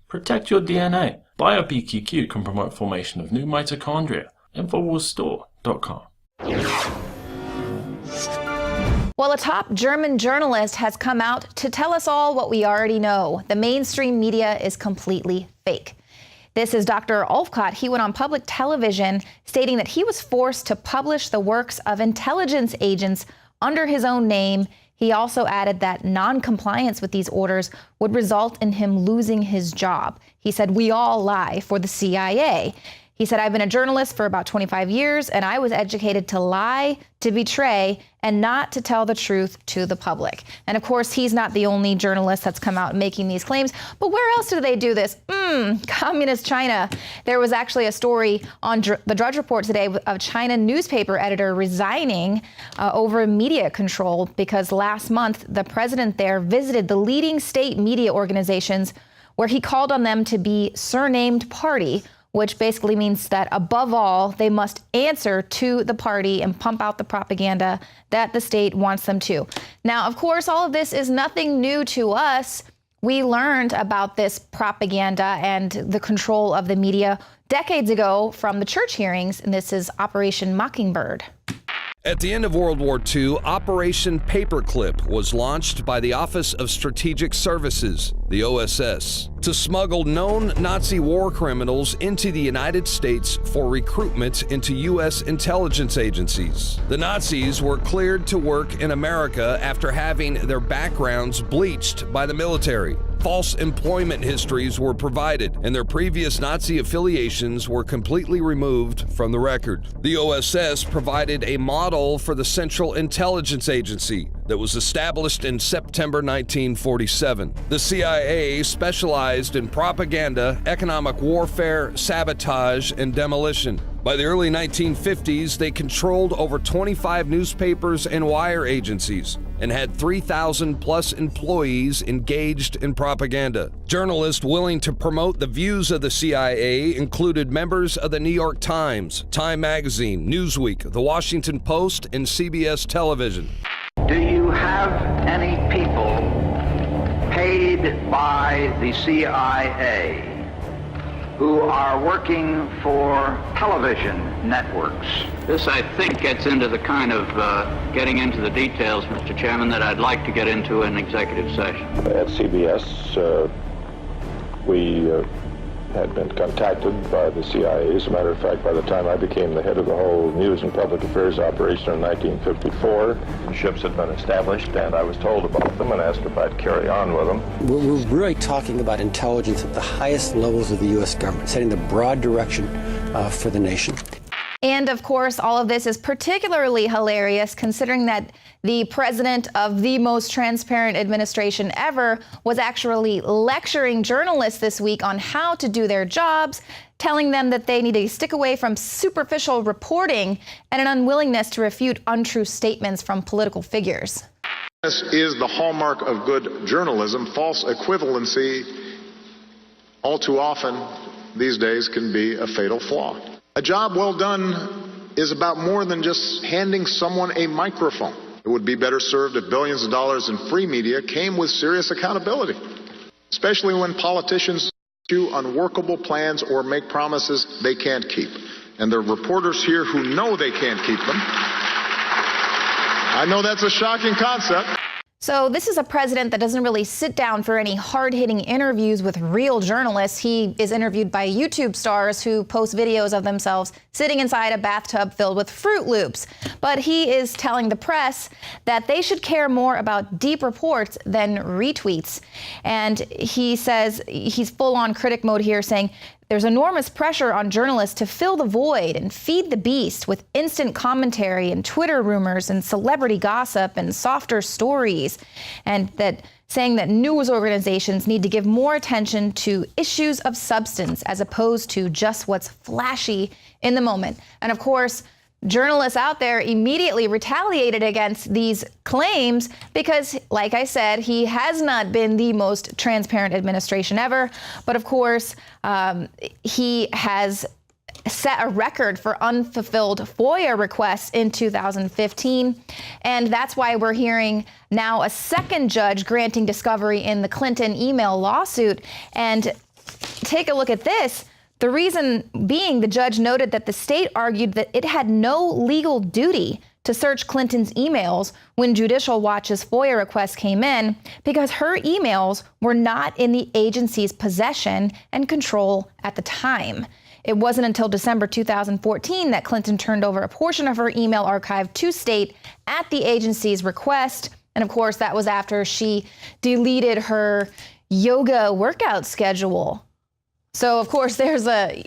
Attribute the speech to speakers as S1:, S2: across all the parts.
S1: Protect your DNA. BioPQQ can promote formation of new mitochondria. Infowarsstore.com.
S2: Well, a top German journalist has come out to tell us all what we already know. The mainstream media is completely fake. This is Dr. Olfkott. He went on public television stating that he was forced to publish the works of intelligence agents under his own name. He also added that non-compliance with these orders would result in him losing his job. He said, "We all lie for the CIA." He said, "I've been a journalist for about 25 years, and I was educated to lie, to betray, and not to tell the truth to the public." And of course, he's not the only journalist that's come out making these claims. But where else do they do this? Communist China. There was actually a story on the Drudge Report today of China newspaper editor resigning over media control because last month the president there visited the leading state media organizations where he called on them to be surnamed party, which basically means that above all, they must answer to the party and pump out the propaganda that the state wants them to. Now, of course, all of this is nothing new to us. We learned about this propaganda and the control of the media decades ago from the church hearings, and this is Operation Mockingbird.
S3: At the end of World War II, Operation Paperclip was launched by the Office of Strategic Services, the OSS, to smuggle known Nazi war criminals into the United States for recruitment into U.S. intelligence agencies. The Nazis were cleared to work in America after having their backgrounds bleached by the military. False employment histories were provided, and their previous Nazi affiliations were completely removed from the record. The OSS provided a model for the Central Intelligence Agency that was established in September 1947. The CIA specialized in propaganda, economic warfare, sabotage, and demolition. By the early 1950s, they controlled over 25 newspapers and wire agencies and had 3,000 plus employees engaged in propaganda. Journalists willing to promote the views of the CIA included members of the New York Times, Time Magazine, Newsweek, The Washington Post, and CBS Television.
S4: Do you have any people paid by the CIA who are working for television networks?
S5: This, I think, gets into the kind of getting into the details, Mr. Chairman, that I'd like to get into in executive session.
S6: At CBS, we had been contacted by the CIA. As a matter of fact, by the time I became the head of the whole news and public affairs operation in 1954, ships had been established, and I was told about them and asked if I'd carry on with them.
S7: We're really talking about intelligence at the highest levels of the U.S. government, setting the broad direction for the nation.
S2: And of course, all of this is particularly hilarious considering that the president of the most transparent administration ever was actually lecturing journalists this week on how to do their jobs, telling them that they need to stick away from superficial reporting and an unwillingness to refute untrue statements from political figures.
S8: This is the hallmark of good journalism. False equivalency, all too often these days, can be a fatal flaw. A job well done is about more than just handing someone a microphone. It would be better served if billions of dollars in free media came with serious accountability, especially when politicians do unworkable plans or make promises they can't keep. And there are reporters here who know they can't keep them. I know that's a shocking concept.
S2: So this is a president that doesn't really sit down for any hard-hitting interviews with real journalists. He is interviewed by YouTube stars who post videos of themselves sitting inside a bathtub filled with Fruit Loops. But he is telling the press that they should care more about deep reports than retweets. And he says he's full-on critic mode here, saying there's enormous pressure on journalists to fill the void and feed the beast with instant commentary and Twitter rumors and celebrity gossip and softer stories, and that saying that news organizations need to give more attention to issues of substance as opposed to just what's flashy in the moment. And of course, journalists out there immediately retaliated against these claims because, like I said, he has not been the most transparent administration ever. But of course, he has set a record for unfulfilled FOIA requests in 2015. And that's why we're hearing now a second judge granting discovery in the Clinton email lawsuit. And take a look at this. The reason being, the judge noted that the state argued that it had no legal duty to search Clinton's emails when Judicial Watch's FOIA request came in because her emails were not in the agency's possession and control at the time. It wasn't until December 2014 that Clinton turned over a portion of her email archive to state at the agency's request. And of course, that was after she deleted her yoga workout schedule. So, of course, there's a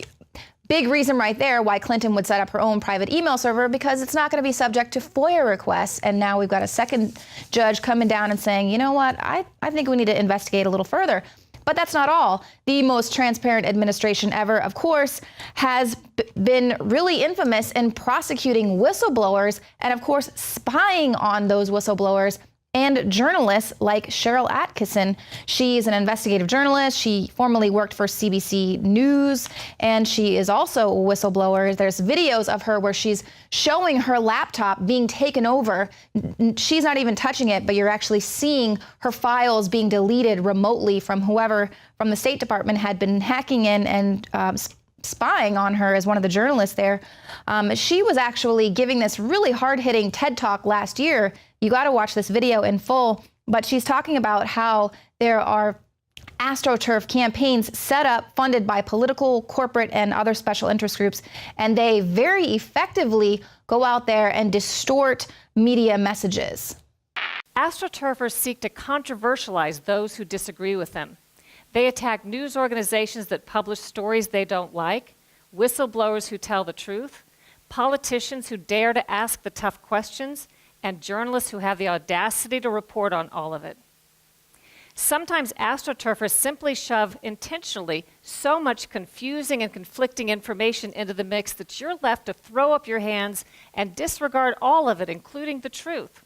S2: big reason right there why Clinton would set up her own private email server, because it's not going to be subject to FOIA requests. And now we've got a second judge coming down and saying, you know what, I think we need to investigate a little further. But that's not all. The most transparent administration ever, of course, has been really infamous in prosecuting whistleblowers and, of course, spying on those whistleblowers and journalists like Cheryl Atkinson. She's an investigative journalist. She formerly worked for CBC News, and she is also a whistleblower. There's videos of her where she's showing her laptop being taken over. She's not even touching it, but you're actually seeing her files being deleted remotely from whoever from the State Department had been hacking in and spying on her as one of the journalists there. She was actually giving this really hard-hitting TED Talk last year. You got to watch this video in full, but she's talking about how there are AstroTurf campaigns set up, funded by political, corporate, and other special interest groups, and they very effectively go out there and distort media messages.
S9: AstroTurfers seek to controversialize those who disagree with them. They attack news organizations that publish stories they don't like, whistleblowers who tell the truth, politicians who dare to ask the tough questions, and journalists who have the audacity to report on all of it. Sometimes AstroTurfers simply shove intentionally so much confusing and conflicting information into the mix that you're left to throw up your hands and disregard all of it, including the truth.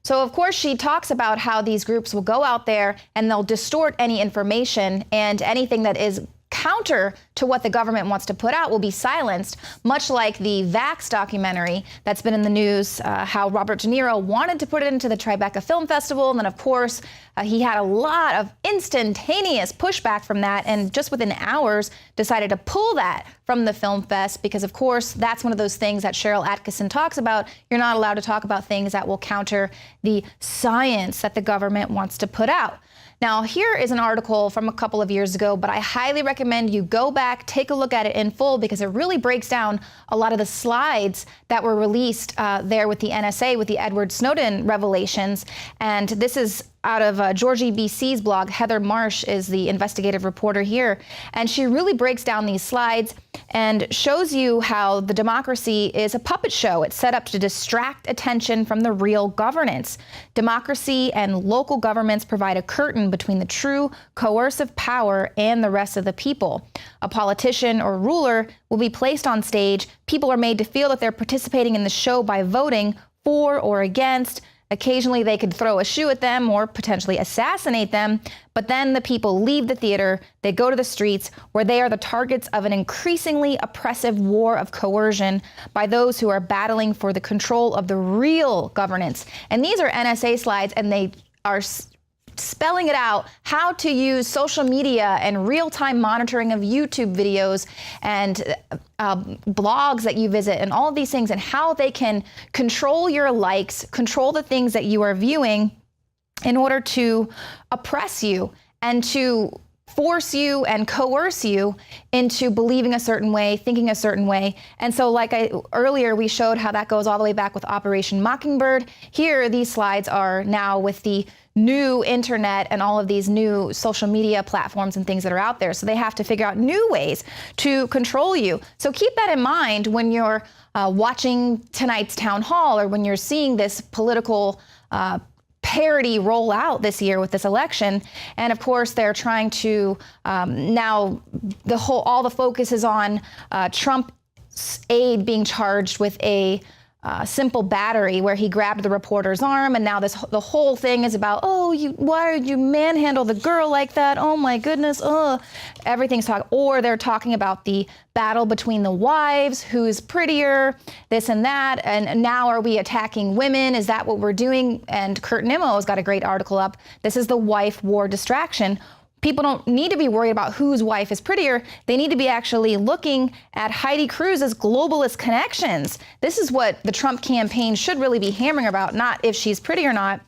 S2: So, of course, she talks about how these groups will go out there and they'll distort any information, and anything that is counter to what the government wants to put out will be silenced, much like the Vax documentary that's been in the news, how Robert De Niro wanted to put it into the Tribeca Film Festival. And then, of course, he had a lot of instantaneous pushback from that, and just within hours decided to pull that from the film fest because, of course, that's one of those things that Cheryl Atkinson talks about. You're not allowed to talk about things that will counter the science that the government wants to put out. Now, here is an article from a couple of years ago, but I highly recommend you go back, take a look at it in full, because it really breaks down a lot of the slides that were released there with the NSA, with the Edward Snowden revelations. And this is out of Georgie BC's blog. Heather Marsh is the investigative reporter here. And she really breaks down these slides and shows you how the democracy is a puppet show. It's set up to distract attention from the real governance. Democracy and local governments provide a curtain between the true coercive power and the rest of the people. A politician or ruler will be placed on stage. People are made to feel that they're participating in the show by voting for or against. Occasionally, they could throw a shoe at them or potentially assassinate them, but then the people leave the theater, they go to the streets, where they are the targets of an increasingly oppressive war of coercion by those who are battling for the control of the real governance. And these are NSA slides, and they are spelling it out, how to use social media and real-time monitoring of YouTube videos and blogs that you visit and all of these things, and how they can control your likes, control the things that you are viewing in order to oppress you and to force you and coerce you into believing a certain way, thinking a certain way. And so like earlier, we showed how that goes all the way back with Operation Mockingbird. Here, these slides are now with the new internet and all of these new social media platforms and things that are out there. So they have to figure out new ways to control you. So keep that in mind when you're watching tonight's town hall, or when you're seeing this political parody roll out this year with this election. And of course, they're trying to now all the focus is on Trump's aide being charged with a simple battery where he grabbed the reporter's arm, and now the whole thing is about, why did you manhandle the girl like that? Oh my goodness, everything's talking. Or they're talking about the battle between the wives, who's prettier, this and that, and now are we attacking women? Is that what we're doing? And Kurt Nimmo has got a great article up. This is the wife war distraction. People don't need to be worried about whose wife is prettier. They need to be actually looking at Heidi Cruz's globalist connections. This is what the Trump campaign should really be hammering about, not if she's pretty or not.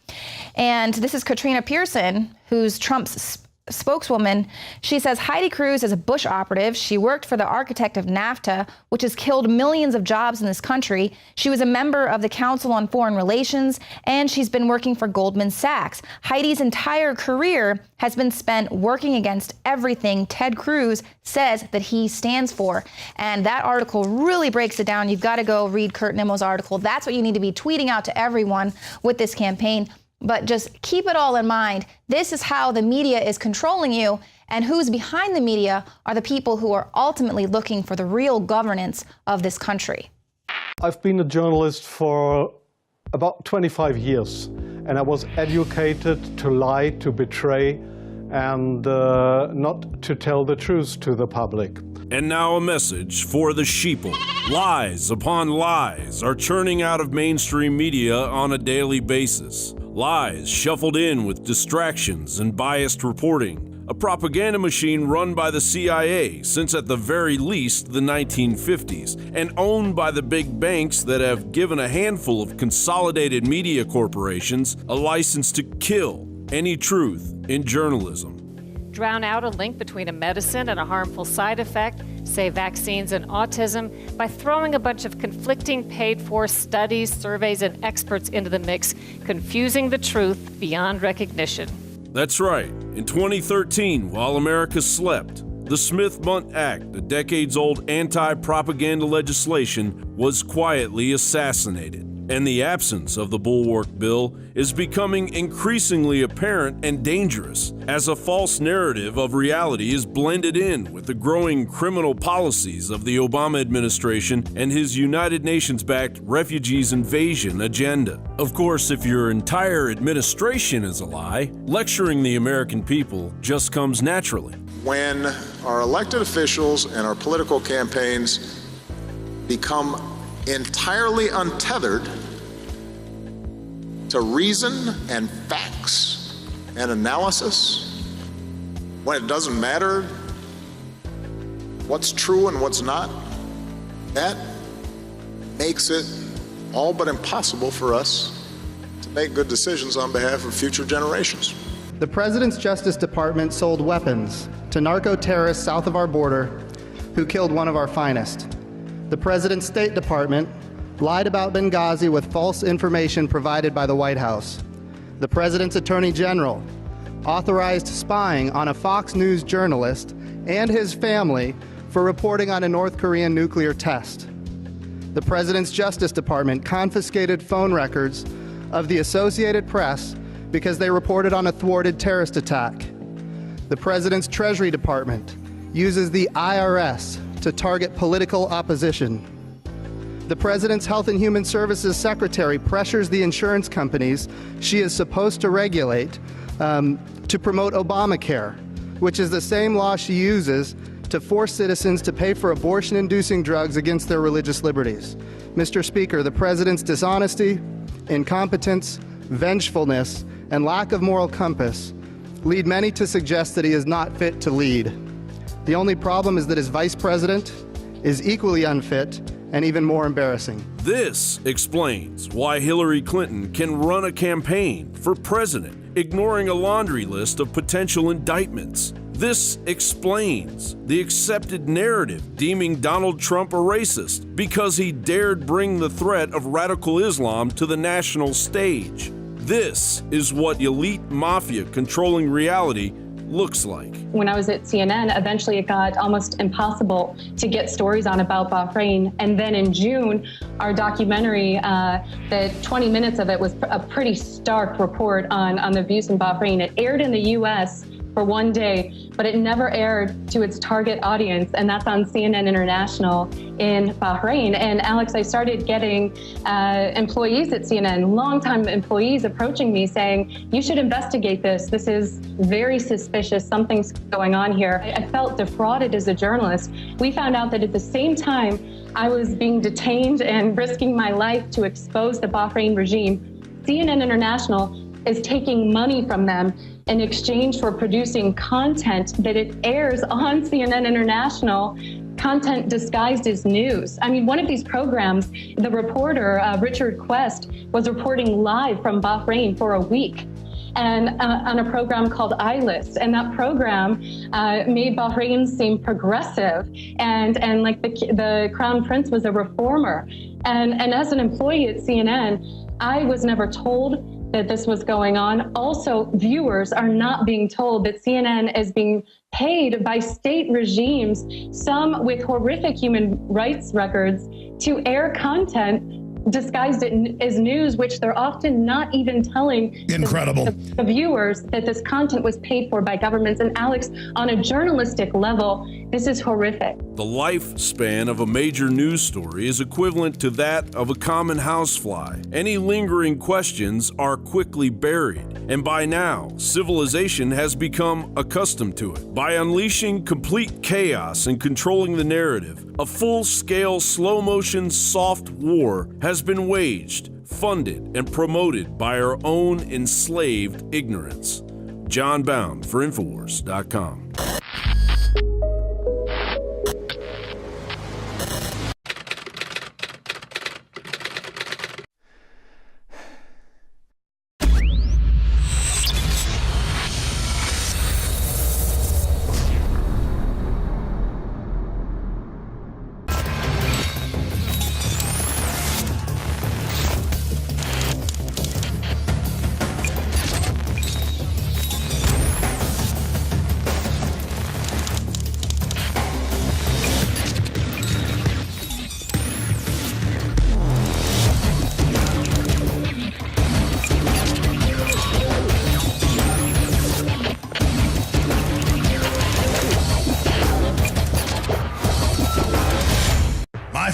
S2: And this is Katrina Pearson, who's Trump's spokeswoman. She says Heidi Cruz is a Bush operative. She worked for the architect of NAFTA, which has killed millions of jobs in this country. She was a member of the Council on Foreign Relations, and she's been working for Goldman Sachs. Heidi's entire career has been spent working against everything Ted Cruz says that he stands for. And that article really breaks it down. You've got to go read Kurt Nimel's article. That's what you need to be tweeting out to everyone with this campaign. But just keep it all in mind. This is how the media is controlling you, and who's behind the media are the people who are ultimately looking for the real governance of this country.
S10: I've been a journalist for about 25 years, and I was educated to lie, to betray, and not to tell the truth to the public.
S11: And now a message for the sheeple. Lies upon lies are churning out of mainstream media on a daily basis. Lies shuffled in with distractions and biased reporting. A propaganda machine run by the CIA since at the very least the 1950s, and owned by the big banks that have given a handful of consolidated media corporations a license to kill any truth in journalism.
S9: Drown out a link between a medicine and a harmful side effect, say vaccines and autism, by throwing a bunch of conflicting paid-for studies, surveys, and experts into the mix, confusing the truth beyond recognition.
S11: That's right. In 2013, while America slept, the Smith-Mundt Act, a decades-old anti-propaganda legislation, was quietly assassinated. And the absence of the Bulwark Bill is becoming increasingly apparent and dangerous as a false narrative of reality is blended in with the growing criminal policies of the Obama administration and his United Nations-backed refugees invasion agenda. Of course, if your entire administration is a lie, lecturing the American people just comes naturally.
S8: When our elected officials and our political campaigns become entirely untethered to reason and facts and analysis, when it doesn't matter what's true and what's not, that makes it all but impossible for us to make good decisions on behalf of future generations.
S12: The President's Justice Department sold weapons to narco-terrorists south of our border who killed one of our finest. The President's State Department lied about Benghazi with false information provided by the White House. The President's Attorney General authorized spying on a Fox News journalist and his family for reporting on a North Korean nuclear test. The President's Justice Department confiscated phone records of the Associated Press because they reported on a thwarted terrorist attack. The President's Treasury Department uses the IRS to target political opposition. The President's Health and Human Services Secretary pressures the insurance companies she is supposed to regulate to promote Obamacare, which is the same law she uses to force citizens to pay for abortion-inducing drugs against their religious liberties. Mr. Speaker, the President's dishonesty, incompetence, vengefulness, and lack of moral compass lead many to suggest that he is not fit to lead. The only problem is that his vice president is equally unfit and even more embarrassing.
S11: This explains why Hillary Clinton can run a campaign for president, ignoring a laundry list of potential indictments. This explains the accepted narrative deeming Donald Trump a racist because he dared bring the threat of radical Islam to the national stage. This is what elite mafia controlling reality looks like.
S13: When I was at CNN, eventually it got almost impossible to get stories on about Bahrain. And then in June, our documentary, the 20 minutes of it was a pretty stark report on the views in Bahrain. It aired in the US for one day, but it never aired to its target audience, and that's on CNN International in Bahrain. And Alex, I started getting employees at CNN, longtime employees, approaching me saying, you should investigate this. This is very suspicious. Something's going on here. I felt defrauded as a journalist. We found out that at the same time I was being detained and risking my life to expose the Bahrain regime, CNN International is taking money from them in exchange for producing content that it airs on CNN International, content disguised as news. I mean, one of these programs, the reporter, Richard Quest, was reporting live from Bahrain for a week, and on a program called iList. And that program made Bahrain seem progressive and like the Crown Prince was a reformer. And as an employee at CNN, I was never told that this was going on. Also, viewers are not being told that CNN is being paid by state regimes, some with horrific human rights records, to air content disguised as news, which they're often not even telling the viewers that this content was paid for by governments. And Alex, on a journalistic level, this is horrific.
S11: The lifespan of a major news story is equivalent to that of a common housefly. Any lingering questions are quickly buried, and by now, civilization has become accustomed to it. By unleashing complete chaos and controlling the narrative, a full-scale, slow-motion, soft war has been waged, funded, and promoted by our own enslaved ignorance. John Bound for Infowars.com.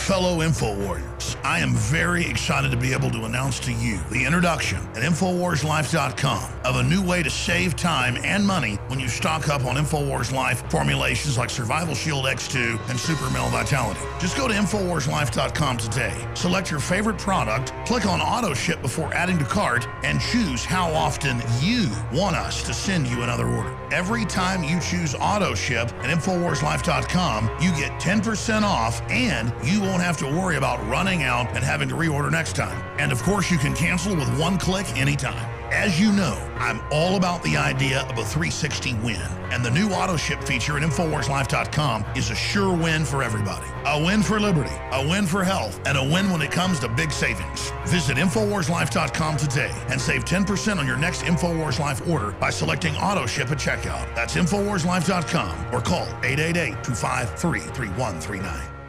S14: Fellow Info Warriors, I am very excited to be able to announce to you the introduction at InfoWarsLife.com of a new way to save time and money when you stock up on InfoWars Life formulations like Survival Shield X2 and Super Male Vitality. Just go to InfoWarsLife.com today, select your favorite product, click on Auto Ship before adding to cart, and choose how often you want us to send you another order. Every time you choose Auto Ship at InfoWarsLife.com, you get 10% off, and you won't have to worry about running out and having to reorder next time. And of course, you can cancel with one click anytime. As you know, I'm all about the idea of a 360 win, and the new auto ship feature at InfoWarsLife.com is a sure win for everybody. A win for liberty, a win for health, and a win when it comes to big savings. Visit InfoWarsLife.com today and save 10% on your next InfoWars Life order by selecting auto ship at checkout. That's InfoWarsLife.com or call 888-253-3139.